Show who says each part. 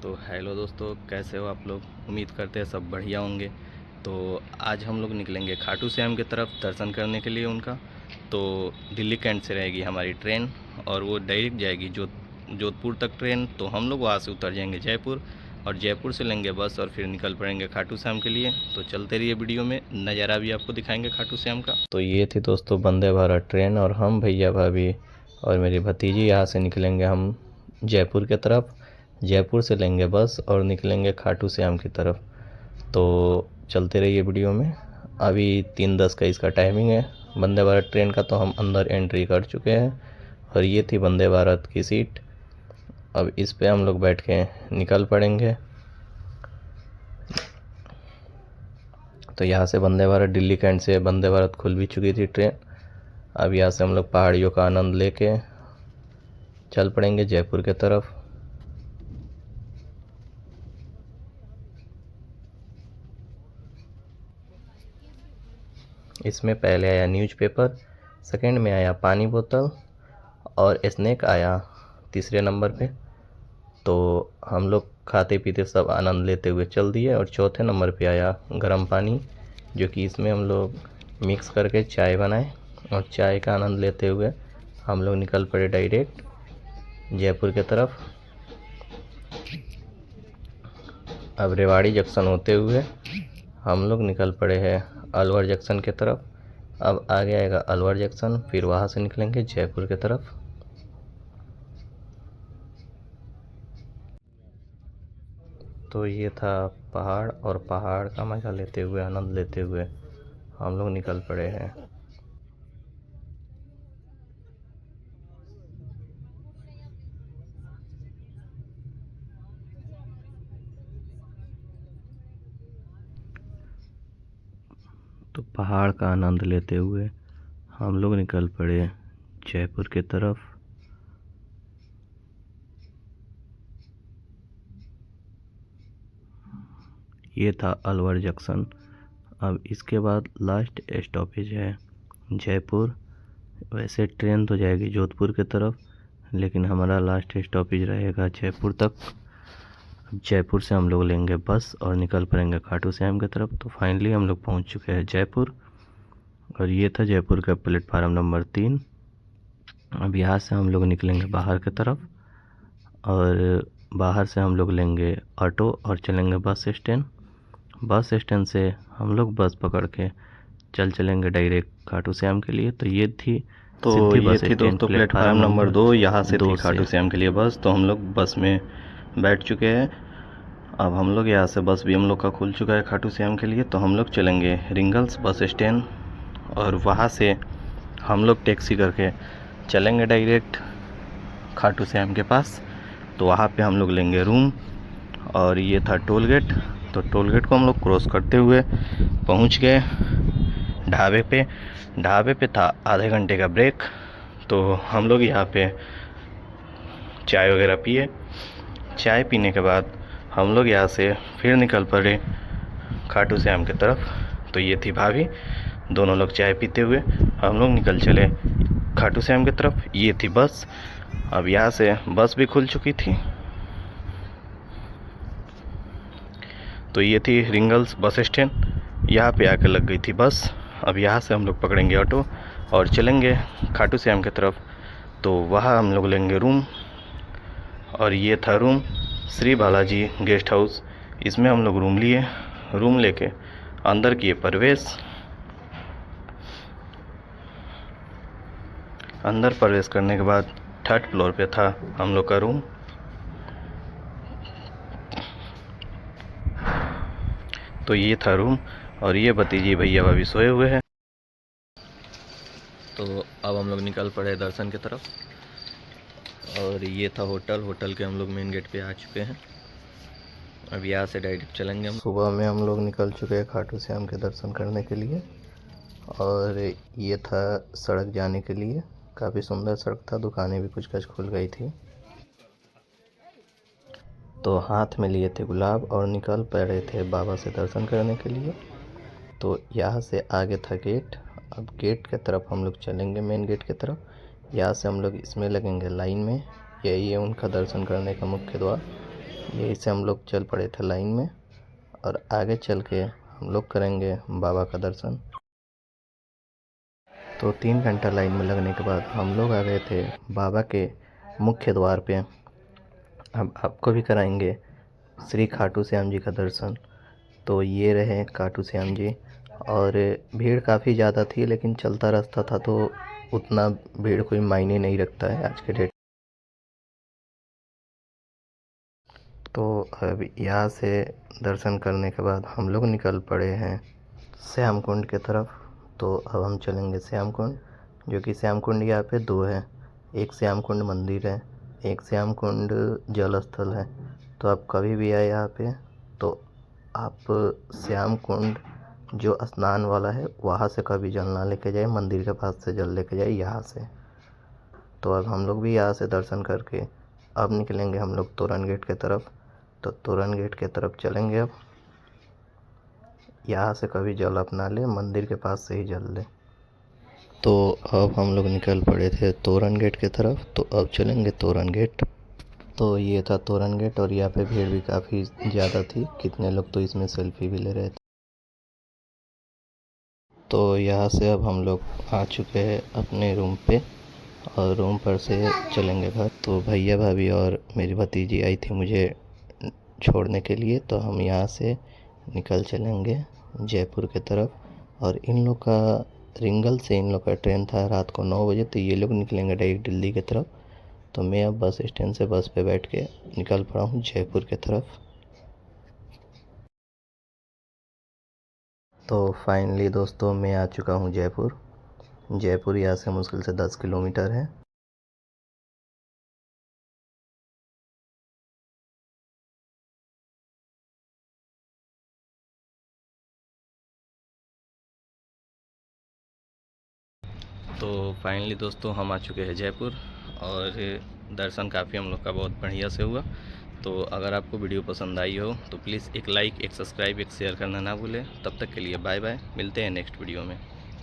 Speaker 1: तो हेलो दोस्तों, कैसे हो आप लोग। उम्मीद करते हैं सब बढ़िया होंगे। तो आज हम लोग निकलेंगे खाटू श्याम की तरफ दर्शन करने के लिए उनका। तो दिल्ली कैंट से रहेगी हमारी ट्रेन और वो डायरेक्ट जाएगी जोधपुर तक ट्रेन। तो हम लोग वहाँ से उतर जाएंगे जयपुर और जयपुर से लेंगे बस और फिर निकल पड़ेंगे खाटू श्याम के लिए। तो चलते रहिए, वीडियो में नज़ारा भी आपको दिखाएंगे खाटू श्याम का। तो ये थी दोस्तों वंदे भारत ट्रेन और हम भैया भाभी और मेरी भतीजी यहाँ से निकलेंगे हम जयपुर की तरफ। जयपुर से लेंगे बस और निकलेंगे खाटू श्याम की तरफ। तो चलते रहिए वीडियो में। अभी 3:10 का इसका टाइमिंग है वंदे भारत ट्रेन का। तो हम अंदर एंट्री कर चुके हैं और ये थी वंदे भारत की सीट। अब इस पे हम लोग बैठ के निकल पड़ेंगे। तो यहाँ से वंदे भारत दिल्ली कैंट से वंदे भारत खुल भी चुकी थी ट्रेन। अब यहाँ से हम लोग पहाड़ियों का आनंद लेके चल पड़ेंगे जयपुर के तरफ। इसमें पहले आया न्यूज़पेपर, सेकंड में आया पानी बोतल और स्नैक आया तीसरे नंबर पे। तो हम लोग खाते पीते सब आनंद लेते हुए चल दिए। और चौथे नंबर पे आया गर्म पानी, जो कि इसमें हम लोग मिक्स करके चाय बनाए और चाय का आनंद लेते हुए हम लोग निकल पड़े डायरेक्ट जयपुर की तरफ। अब रेवाड़ी जंक्शन होते हुए हम लोग निकल पड़े हैं अलवर जंक्शन की तरफ। अब आगे आएगा अलवर जंक्शन, फिर वहाँ से निकलेंगे जयपुर की तरफ। तो ये था पहाड़ और पहाड़ का मज़ा लेते हुए आनंद लेते हुए हम लोग निकल पड़े हैं। तो पहाड़ का आनंद लेते हुए हम लोग निकल पड़े जयपुर की तरफ। ये था अलवर जंक्शन। अब इसके बाद लास्ट स्टॉपेज है जयपुर। वैसे ट्रेन तो जाएगी जोधपुर की तरफ, लेकिन हमारा लास्ट स्टॉपेज रहेगा जयपुर तक। जयपुर से हम लोग लेंगे बस और निकल पड़ेंगे खाटू श्याम की तरफ। तो फाइनली हम लोग पहुंच चुके हैं जयपुर और ये था जयपुर का प्लेटफार्म नंबर 3। अब यहाँ से हम लोग निकलेंगे बाहर की तरफ और बाहर से हम लोग लेंगे ऑटो और चलेंगे बस स्टैंड। बस स्टैंड से हम लोग बस पकड़ के चलेंगे डायरेक्ट खाटू श्याम के लिए। तो ये थी दोस्तों प्लेटफार्म नंबर 2। यहाँ से थी खाटू श्याम के लिए बस। तो हम लोग बस में बैठ चुके हैं। अब हम लोग यहाँ से बस भी हम लोग का खुल चुका है खाटू श्याम के लिए। तो हम लोग चलेंगे रिंगल्स बस स्टैंड और वहाँ से हम लोग टैक्सी करके चलेंगे डायरेक्ट खाटू श्याम के पास। तो वहाँ पे हम लोग लेंगे रूम और ये था टोल गेट। तो टोल गेट को हम लोग क्रॉस करते हुए पहुँच गए ढाबे पे। ढाबे पे था आधे घंटे का ब्रेक। तो हम लोग यहाँ पे चाय वगैरह पिए। चाय पीने के बाद हम लोग यहाँ से फिर निकल पड़े खाटू श्याम की तरफ। तो ये थी भाभी, दोनों लोग चाय पीते हुए हम लोग निकल चले खाटू श्याम की तरफ। ये थी बस। अब यहाँ से बस भी खुल चुकी थी। तो ये थी रिंगल्स बस स्टैंड, यहाँ पे आकर लग गई थी बस। अब यहाँ से हम लोग पकड़ेंगे ऑटो और चलेंगे खाटू श्याम की तरफ। तो वहाँ हम लोग लेंगे रूम और ये था room Shri Balaji guest house. इसमें हम लोग रूम लिए। रूम लेके अंदर किए प्रवेश। अंदर प्रवेश करने के बाद 3rd फ्लोर पे था हम लोग का रूम। तो ये था रूम और ये भतीजी भैया भाभी सोए हुए हैं। तो अब हम लोग निकल पड़े दर्शन की तरफ और ये था होटल। होटल के हम लोग मेन गेट पे आ चुके हैं। अब यहाँ से डायरेक्ट चलेंगे हम। सुबह में हम लोग निकल चुके हैं खाटू श्याम के दर्शन करने के लिए और ये था सड़क जाने के लिए। काफ़ी सुंदर सड़क था, दुकानें भी कुछ खुल गई थी। तो हाथ में लिए थे गुलाब और निकल पड़े थे बाबा से दर्शन करने के लिए। तो यहाँ से आगे था गेट। अब गेट की तरफ हम लोग चलेंगे, मेन गेट की तरफ। यहाँ से हम लोग इसमें लगेंगे लाइन में। यही है उनका दर्शन करने का मुख्य द्वार। यही से हम लोग चल पड़े थे लाइन में, और आगे चल के हम लोग करेंगे बाबा का दर्शन। तो 3 घंटा लाइन में लगने के बाद हम लोग आ गए थे बाबा के मुख्य द्वार पे। अब आपको भी कराएंगे श्री खाटू श्याम जी का दर्शन। तो ये रहे खाटू श्याम जी, और भीड़ काफ़ी ज़्यादा थी, लेकिन चलता रास्ता था तो उतना भीड़ कोई मायने नहीं रखता है आज के डेट। तो अब यहाँ से दर्शन करने के बाद हम लोग निकल पड़े हैं श्याम कुंड के तरफ। तो अब हम चलेंगे श्याम कुंड, जो कि श्याम कुंड यहाँ पे 2 है। एक श्याम कुंड मंदिर है, एक श्याम कुंड जल स्थल है। तो आप कभी भी आए यहाँ पे तो आप श्याम कुंड जो स्नान वाला है वहाँ से कभी जल ना लेके जाए, मंदिर के पास से जल लेके जाए यहाँ से। तो अब हम लोग भी यहाँ से दर्शन करके अब निकलेंगे हम लोग तोरण गेट के तरफ। तो तोरण गेट के तरफ चलेंगे। अब यहाँ से कभी जल अपना ले, मंदिर के पास से ही जल ले। तो अब हम लोग निकल पड़े थे तोरण गेट के तरफ। तो अब चलेंगे तोरण गेट। तो ये था तोरण गेट, और यहाँ पे भीड़ भी काफ़ी ज़्यादा थी, कितने लोग तो इसमें सेल्फी भी ले रहे थे। तो यहाँ से अब हम लोग आ चुके हैं अपने रूम पे, और रूम पर से चलेंगे घर। तो भैया भाभी और मेरी भतीजी आई थी मुझे छोड़ने के लिए। तो हम यहाँ से निकल चलेंगे जयपुर के तरफ। और इन लोग का रिंगल से इन लोग का ट्रेन था रात को 9 बजे, तो ये लोग निकलेंगे डायरेक्ट दिल्ली की तरफ। तो मैं अब बस स्टैंड से बस पे बैठ के निकल पड़ा हूँ जयपुर की तरफ। तो फाइनली दोस्तों मैं आ चुका हूँ जयपुर। जयपुर यहाँ से मुश्किल से 10 किलोमीटर है। तो फाइनली दोस्तों हम आ चुके हैं जयपुर, और दर्शन काफ़ी हम लोग का बहुत बढ़िया से हुआ। तो अगर आपको वीडियो पसंद आई हो तो प्लीज़ एक लाइक, एक सब्सक्राइब, एक शेयर करना ना भूलें। तब तक के लिए बाय बाय, मिलते हैं नेक्स्ट वीडियो में।